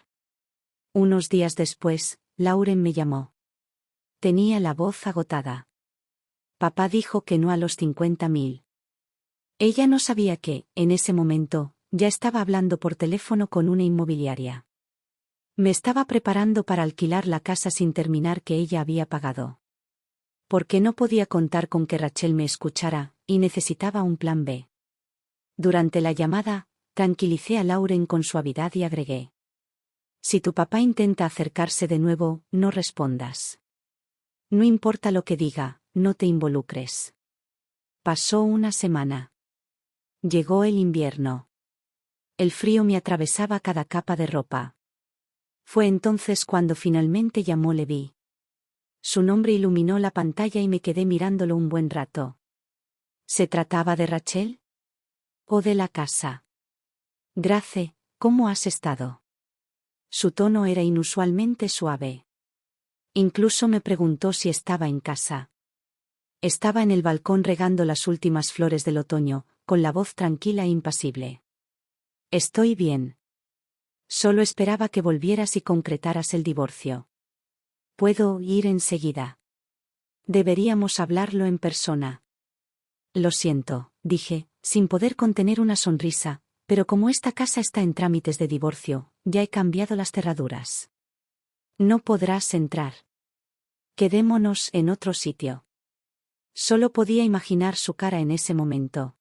Unos días después, Lauren me llamó. Tenía la voz agotada. Papá dijo que no a los 50.000. Ella no sabía que, en ese momento, ya estaba hablando por teléfono con una inmobiliaria. Me estaba preparando para alquilar la casa sin terminar que ella había pagado. Porque no podía contar con que Rachel me escuchara, y necesitaba un plan B. Durante la llamada, tranquilicé a Lauren con suavidad y agregué: Si tu papá intenta acercarse de nuevo, no respondas. No importa lo que diga, no te involucres. Pasó una semana. Llegó el invierno. El frío me atravesaba cada capa de ropa. Fue entonces cuando finalmente llamó Levi. Su nombre iluminó la pantalla y me quedé mirándolo un buen rato. ¿Se trataba de Rachel? ¿O de la casa? Grace, ¿cómo has estado? Su tono era inusualmente suave. Incluso me preguntó si estaba en casa. Estaba en el balcón regando las últimas flores del otoño, con la voz tranquila e impasible. Estoy bien. Solo esperaba que volvieras y concretaras el divorcio. Puedo ir enseguida. Deberíamos hablarlo en persona. Lo siento, dije, sin poder contener una sonrisa, pero como esta casa está en trámites de divorcio, ya he cambiado las cerraduras. No podrás entrar. Quedémonos en otro sitio. Solo podía imaginar su cara en ese momento.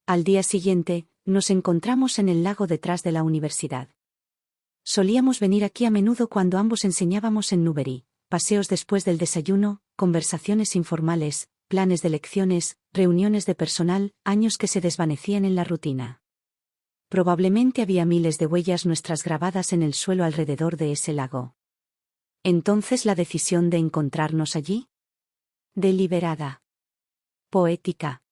Al día siguiente, nos encontramos en el lago detrás de la universidad. Solíamos venir aquí a menudo cuando ambos enseñábamos en Newbery, paseos después del desayuno, conversaciones informales, planes de lecciones, reuniones de personal, años que se desvanecían en la rutina. Probablemente había miles de huellas nuestras grabadas en el suelo alrededor de ese lago. ¿Entonces la decisión de encontrarnos allí? Deliberada. Poética.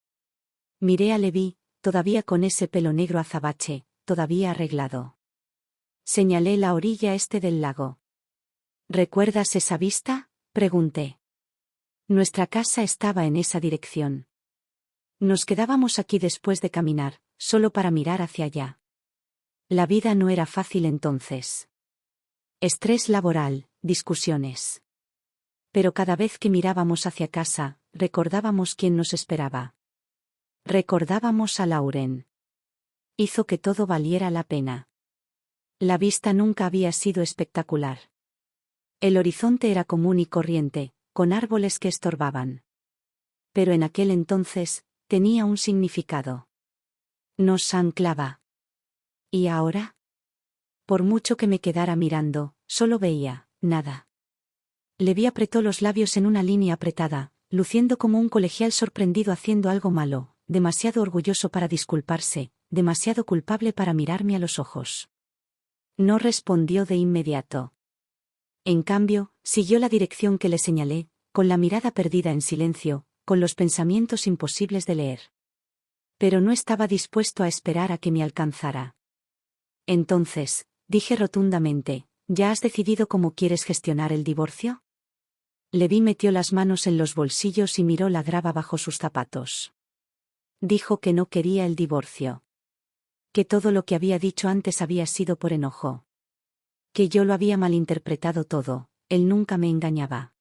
Miré a Levi, todavía con ese pelo negro azabache, todavía arreglado. Señalé la orilla este del lago. ¿Recuerdas esa vista?, pregunté. Nuestra casa estaba en esa dirección. Nos quedábamos aquí después de caminar, solo para mirar hacia allá. La vida no era fácil entonces. Estrés laboral, discusiones. Pero cada vez que mirábamos hacia casa, recordábamos quién nos esperaba. Recordábamos a Lauren. Hizo que todo valiera la pena. La vista nunca había sido espectacular. El horizonte era común y corriente, con árboles que estorbaban. Pero en aquel entonces, tenía un significado. Nos anclaba. ¿Y ahora? Por mucho que me quedara mirando, solo veía, nada. Levi apretó los labios en una línea apretada, luciendo como un colegial sorprendido haciendo algo malo, demasiado orgulloso para disculparse, demasiado culpable para mirarme a los ojos. No respondió de inmediato. En cambio, siguió la dirección que le señalé, con la mirada perdida en silencio, con los pensamientos imposibles de leer. Pero no estaba dispuesto a esperar a que me alcanzara. Entonces, dije rotundamente, ¿ya has decidido cómo quieres gestionar el divorcio? Levi metió las manos en los bolsillos y miró la grava bajo sus zapatos. Dijo que no quería el divorcio. Que todo lo que había dicho antes había sido por enojo. Que yo lo había malinterpretado todo, él nunca me engañaba.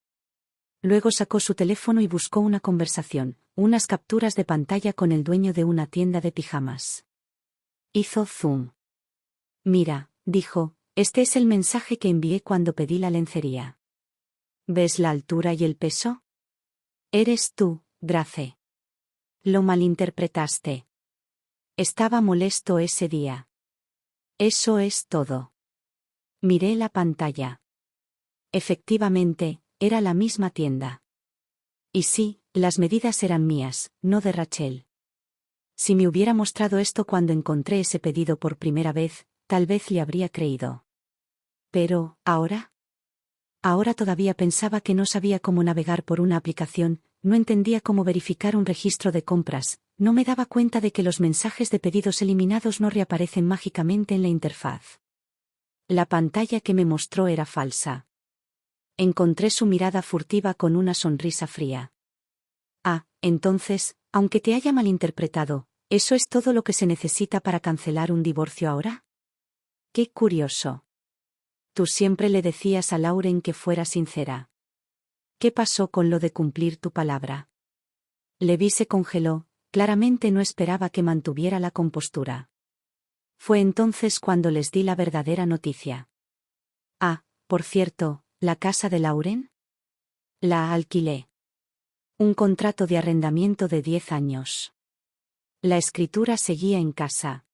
Luego sacó su teléfono y buscó una conversación, unas capturas de pantalla con el dueño de una tienda de pijamas. Hizo zoom. Mira, dijo, este es el mensaje que envié cuando pedí la lencería. ¿Ves la altura y el peso? Eres tú, Grace. Lo malinterpretaste. Estaba molesto ese día. Eso es todo. Miré la pantalla. Efectivamente, era la misma tienda. Y sí, las medidas eran mías, no de Rachel. Si me hubiera mostrado esto cuando encontré ese pedido por primera vez, tal vez le habría creído. Pero, ¿ahora? Ahora todavía pensaba que no sabía cómo navegar por una aplicación, no entendía cómo verificar un registro de compras, no me daba cuenta de que los mensajes de pedidos eliminados no reaparecen mágicamente en la interfaz. La pantalla que me mostró era falsa. Encontré su mirada furtiva con una sonrisa fría. Ah, entonces, aunque te haya malinterpretado, ¿eso es todo lo que se necesita para cancelar un divorcio ahora? Qué curioso. Tú siempre le decías a Lauren que fuera sincera. ¿Qué pasó con lo de cumplir tu palabra? Levi se congeló, claramente no esperaba que mantuviera la compostura. Fue entonces cuando les di la verdadera noticia. Ah, por cierto, ¿la casa de Lauren? La alquilé. Un contrato de arrendamiento de 10 años. La escritura seguía en casa.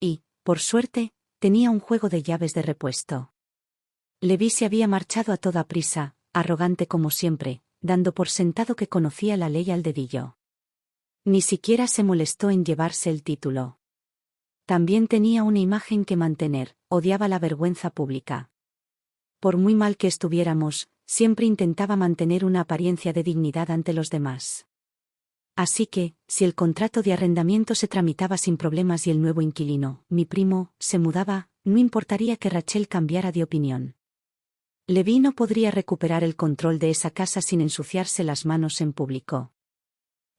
Y, por suerte, tenía un juego de llaves de repuesto. Levi se había marchado a toda prisa, arrogante como siempre, dando por sentado que conocía la ley al dedillo. Ni siquiera se molestó en llevarse el título. También tenía una imagen que mantener, odiaba la vergüenza pública. Por muy mal que estuviéramos, siempre intentaba mantener una apariencia de dignidad ante los demás. Así que, si el contrato de arrendamiento se tramitaba sin problemas y el nuevo inquilino, mi primo, se mudaba, no importaría que Rachel cambiara de opinión. Levi no podría recuperar el control de esa casa sin ensuciarse las manos en público.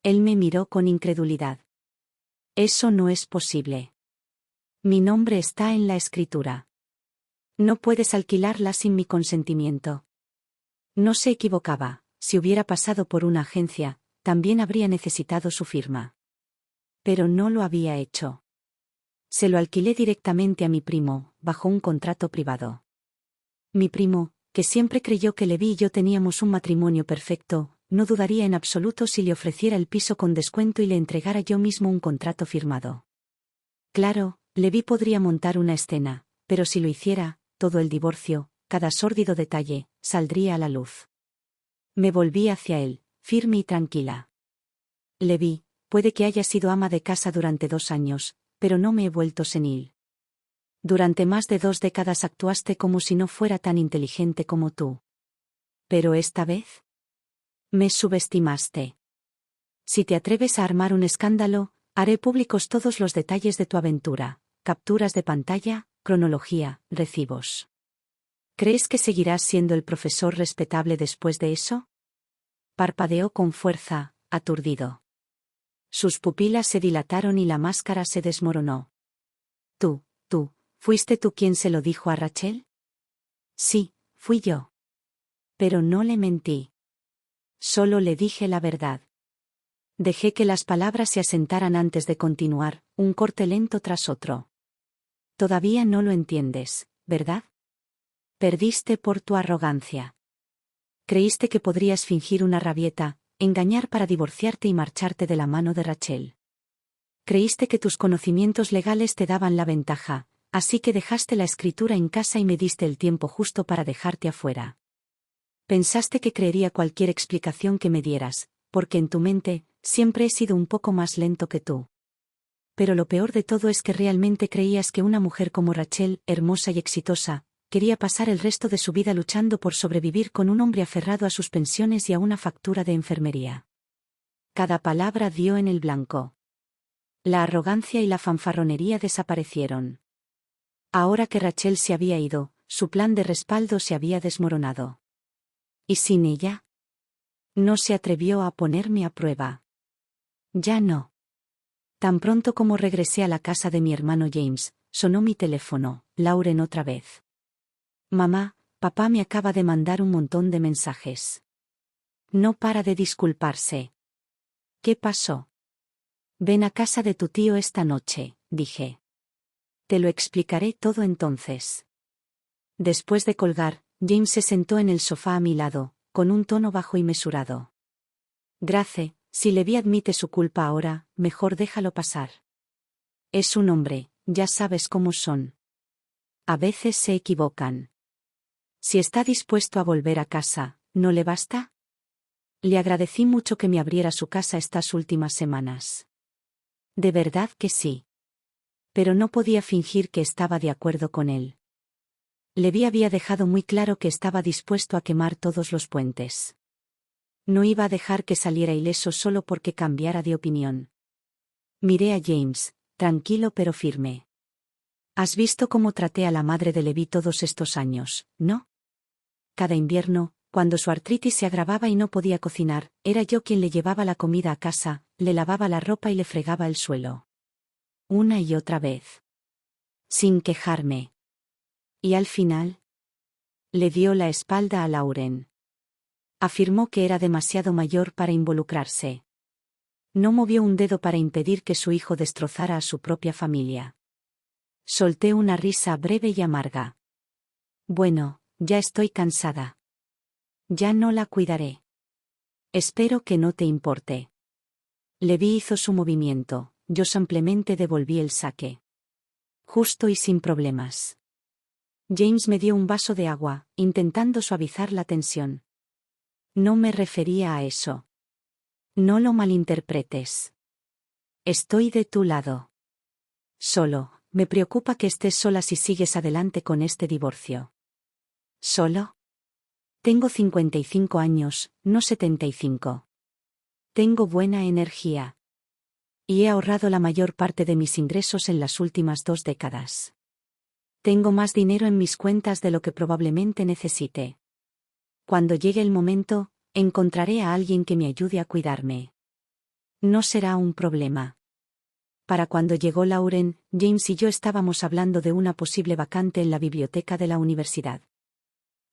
Él me miró con incredulidad. Eso no es posible. Mi nombre está en la escritura. No puedes alquilarla sin mi consentimiento. No se equivocaba, si hubiera pasado por una agencia, también habría necesitado su firma. Pero no lo había hecho. Se lo alquilé directamente a mi primo, bajo un contrato privado. Mi primo, que siempre creyó que Levi y yo teníamos un matrimonio perfecto, no dudaría en absoluto si le ofreciera el piso con descuento y le entregara yo mismo un contrato firmado. Claro, Levi podría montar una escena, pero si lo hiciera, todo el divorcio, cada sórdido detalle, saldría a la luz. Me volví hacia él, firme y tranquila. Levi, puede que haya sido ama de casa durante 2 años, pero no me he vuelto senil. Durante más de 2 décadas actuaste como si no fuera tan inteligente como tú. Pero esta vez, me subestimaste. Si te atreves a armar un escándalo, haré públicos todos los detalles de tu aventura, capturas de pantalla, cronología, recibos. ¿Crees que seguirás siendo el profesor respetable después de eso? Parpadeó con fuerza, aturdido. Sus pupilas se dilataron y la máscara se desmoronó. Tú, ¿fuiste tú quien se lo dijo a Rachel? Sí, fui yo. Pero no le mentí. Solo le dije la verdad. Dejé que las palabras se asentaran antes de continuar, un corte lento tras otro. Todavía no lo entiendes, ¿verdad? Perdiste por tu arrogancia. Creíste que podrías fingir una rabieta, engañar para divorciarte y marcharte de la mano de Rachel. Creíste que tus conocimientos legales te daban la ventaja, así que dejaste la escritura en casa y me diste el tiempo justo para dejarte afuera. Pensaste que creería cualquier explicación que me dieras, porque en tu mente, siempre he sido un poco más lento que tú. pero lo peor de todo es que realmente creías que una mujer como Rachel, hermosa y exitosa, quería pasar el resto de su vida luchando por sobrevivir con un hombre aferrado a sus pensiones y a una factura de enfermería. Cada palabra dio en el blanco. La arrogancia y la fanfarronería desaparecieron. Ahora que Rachel se había ido, su plan de respaldo se había desmoronado. ¿Y sin ella? No se atrevió a ponerme a prueba. Ya no. Tan pronto como regresé a la casa de mi hermano James, sonó mi teléfono, Lauren otra vez. Mamá, papá me acaba de mandar un montón de mensajes. No para de disculparse. ¿Qué pasó? Ven a casa de tu tío esta noche, dije. Te lo explicaré todo entonces. Después de colgar, James se sentó en el sofá a mi lado, con un tono bajo y mesurado. Grace, si Levi admite su culpa ahora, mejor déjalo pasar. Es un hombre, ya sabes cómo son. A veces se equivocan. Si está dispuesto a volver a casa, ¿no le basta? Le agradecí mucho que me abriera su casa estas últimas semanas. De verdad que sí. Pero no podía fingir que estaba de acuerdo con él. Levi había dejado muy claro que estaba dispuesto a quemar todos los puentes. No iba a dejar que saliera ileso solo porque cambiara de opinión. Miré a James, tranquilo pero firme. Has visto cómo traté a la madre de Levi todos estos años, ¿no? Cada invierno, cuando su artritis se agravaba y no podía cocinar, era yo quien le llevaba la comida a casa, le lavaba la ropa y le fregaba el suelo. Una y otra vez. Sin quejarme. Y al final, le dio la espalda a Lauren. Afirmó que era demasiado mayor para involucrarse. No movió un dedo para impedir que su hijo destrozara a su propia familia. Solté una risa breve y amarga. Bueno, ya estoy cansada. Ya no la cuidaré. Espero que no te importe. Levi hizo su movimiento, yo simplemente devolví el saque. Justo y sin problemas. James me dio un vaso de agua, intentando suavizar la tensión. No me refería a eso. No lo malinterpretes. Estoy de tu lado. Solo, me preocupa que estés sola si sigues adelante con este divorcio. ¿Solo? Tengo 55 años, no 75. Tengo buena energía. Y he ahorrado la mayor parte de mis ingresos en las últimas 2 décadas. Tengo más dinero en mis cuentas de lo que probablemente necesite. Cuando llegue el momento, encontraré a alguien que me ayude a cuidarme. No será un problema. Para cuando llegó Lauren, James y yo estábamos hablando de una posible vacante en la biblioteca de la universidad.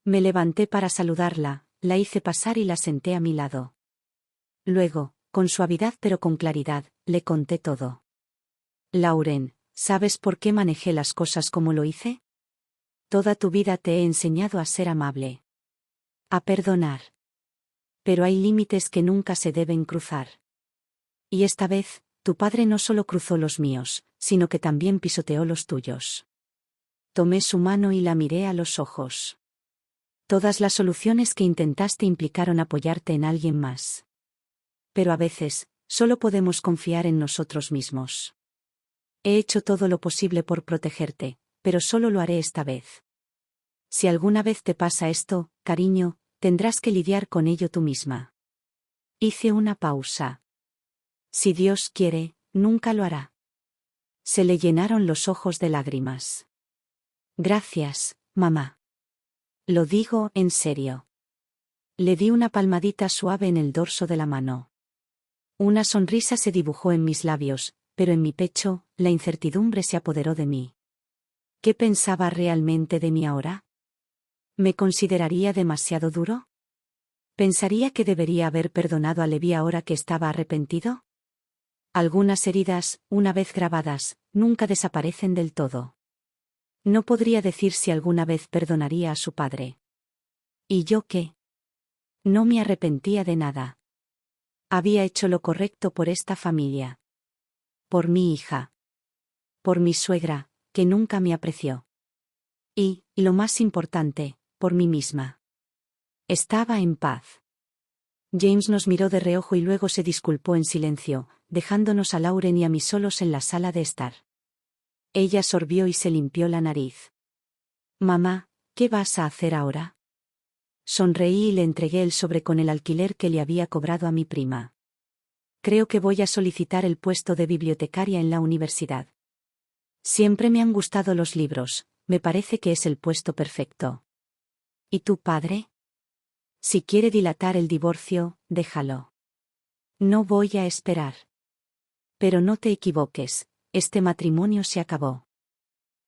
Me levanté para saludarla, la hice pasar y la senté a mi lado. Luego, con suavidad pero con claridad, le conté todo. Lauren, ¿sabes por qué manejé las cosas como lo hice? Toda tu vida te he enseñado a ser amable. A perdonar. Pero hay límites que nunca se deben cruzar. Y esta vez, tu padre no solo cruzó los míos, sino que también pisoteó los tuyos. Tomé su mano y la miré a los ojos. Todas las soluciones que intentaste implicaron apoyarte en alguien más. Pero a veces, solo podemos confiar en nosotros mismos. He hecho todo lo posible por protegerte, pero solo lo haré esta vez. Si alguna vez te pasa esto, cariño, tendrás que lidiar con ello tú misma. Hice una pausa. Si Dios quiere, nunca lo hará. Se le llenaron los ojos de lágrimas. Gracias, mamá. Lo digo en serio. Le di una palmadita suave en el dorso de la mano. Una sonrisa se dibujó en mis labios, pero en mi pecho, la incertidumbre se apoderó de mí. ¿Qué pensaba realmente de mí ahora? ¿Me consideraría demasiado duro? ¿Pensaría que debería haber perdonado a Levi ahora que estaba arrepentido? Algunas heridas, una vez grabadas, nunca desaparecen del todo. No podría decir si alguna vez perdonaría a su padre. ¿Y yo qué? No me arrepentía de nada. Había hecho lo correcto por esta familia. Por mi hija. Por mi suegra, que nunca me apreció. Y, lo más importante, por mí misma. Estaba en paz. James nos miró de reojo y luego se disculpó en silencio, dejándonos a Lauren y a mí solos en la sala de estar. Ella sorbió y se limpió la nariz. Mamá, ¿qué vas a hacer ahora? Sonreí y le entregué el sobre con el alquiler que le había cobrado a mi prima. Creo que voy a solicitar el puesto de bibliotecaria en la universidad. Siempre me han gustado los libros, me parece que es el puesto perfecto. ¿Y tu padre? Si quiere dilatar el divorcio, déjalo. No voy a esperar. Pero no te equivoques, este matrimonio se acabó.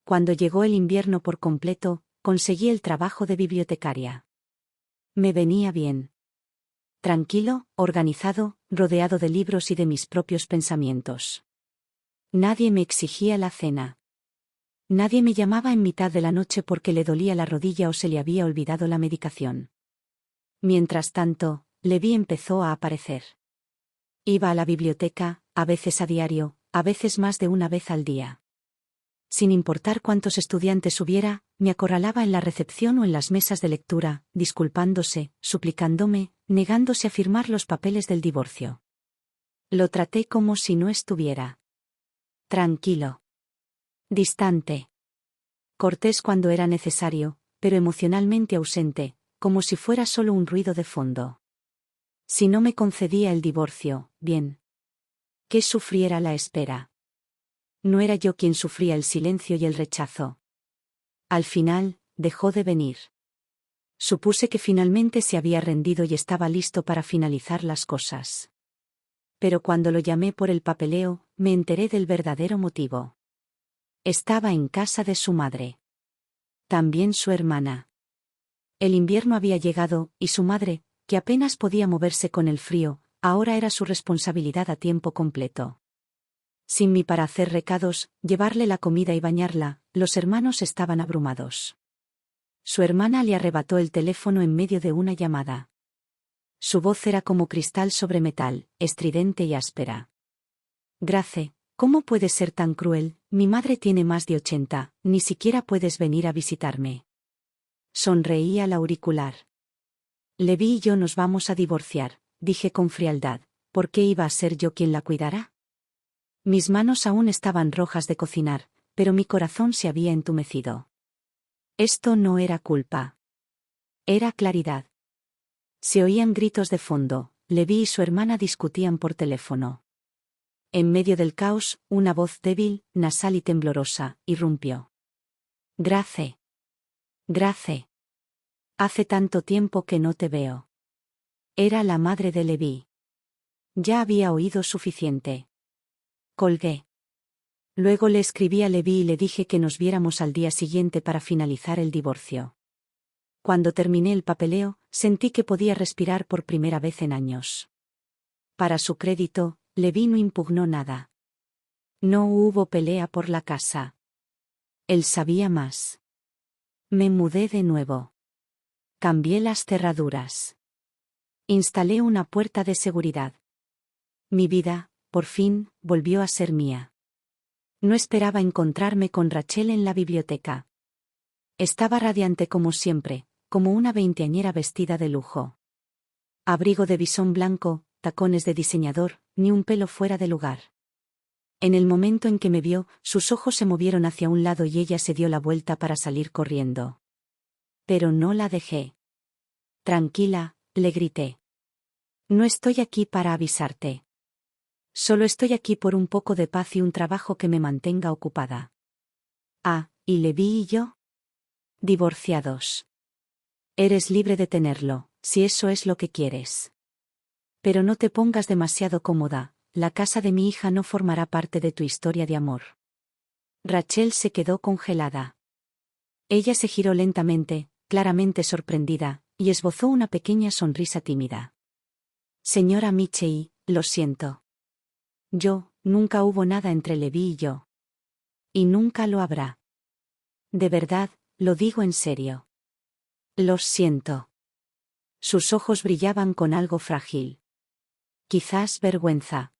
Cuando llegó el invierno por completo, conseguí el trabajo de bibliotecaria. Me venía bien. Tranquilo, organizado, rodeado de libros y de mis propios pensamientos. Nadie me exigía la cena. Nadie me llamaba en mitad de la noche porque le dolía la rodilla o se le había olvidado la medicación. Mientras tanto, Levi empezó a aparecer. Iba a la biblioteca, a veces a diario, a veces más de una vez al día. Sin importar cuántos estudiantes hubiera, me acorralaba en la recepción o en las mesas de lectura, disculpándose, suplicándome, negándose a firmar los papeles del divorcio. Lo traté como si no estuviera. Tranquilo. Distante. Cortés cuando era necesario, pero emocionalmente ausente, como si fuera solo un ruido de fondo. Si no me concedía el divorcio, bien. Que sufriera la espera. No era yo quien sufría el silencio y el rechazo. Al final, dejó de venir. Supuse que finalmente se había rendido y estaba listo para finalizar las cosas. Pero cuando lo llamé por el papeleo, me enteré del verdadero motivo. Estaba en casa de su madre. También su hermana. El invierno había llegado, y su madre, que apenas podía moverse con el frío, ahora era su responsabilidad a tiempo completo. Sin mí para hacer recados, llevarle la comida y bañarla, los hermanos estaban abrumados. Su hermana le arrebató el teléfono en medio de una llamada. Su voz era como cristal sobre metal, estridente y áspera. Grace, ¿cómo puedes ser tan cruel? Mi madre tiene más de 80, ni siquiera puedes venir a visitarme. Sonreí al auricular. Levi y yo nos vamos a divorciar, dije con frialdad. ¿Por qué iba a ser yo quien la cuidara? Mis manos aún estaban rojas de cocinar, pero mi corazón se había entumecido. Esto no era culpa. Era claridad. Se oían gritos de fondo, Levi y su hermana discutían por teléfono. En medio del caos, una voz débil, nasal y temblorosa, irrumpió. Grace. Grace. Hace tanto tiempo que no te veo. Era la madre de Levi. Ya había oído suficiente. Colgué. Luego le escribí a Levi y le dije que nos viéramos al día siguiente para finalizar el divorcio. Cuando terminé el papeleo, sentí que podía respirar por primera vez en años. Para su crédito, Levi no impugnó nada. No hubo pelea por la casa. Él sabía más. Me mudé de nuevo. Cambié las cerraduras. Instalé una puerta de seguridad. Mi vida, por fin, volvió a ser mía. No esperaba encontrarme con Rachel en la biblioteca. Estaba radiante como siempre, como una veinteañera vestida de lujo. Abrigo de visón blanco, tacones de diseñador, ni un pelo fuera de lugar. En el momento en que me vio, sus ojos se movieron hacia un lado y ella se dio la vuelta para salir corriendo. Pero no la dejé. Tranquila, le grité. No estoy aquí para avisarte. Solo estoy aquí por un poco de paz y un trabajo que me mantenga ocupada. Ah, ¿y Levi y yo? Divorciados. Eres libre de tenerlo, si eso es lo que quieres. Pero no te pongas demasiado cómoda, la casa de mi hija no formará parte de tu historia de amor. Rachel se quedó congelada. Ella se giró lentamente, claramente sorprendida, y esbozó una pequeña sonrisa tímida. Señora Michei, lo siento. Nunca hubo nada entre Levi y yo. Y nunca lo habrá. De verdad, lo digo en serio. Lo siento. Sus ojos brillaban con algo frágil. Quizás vergüenza.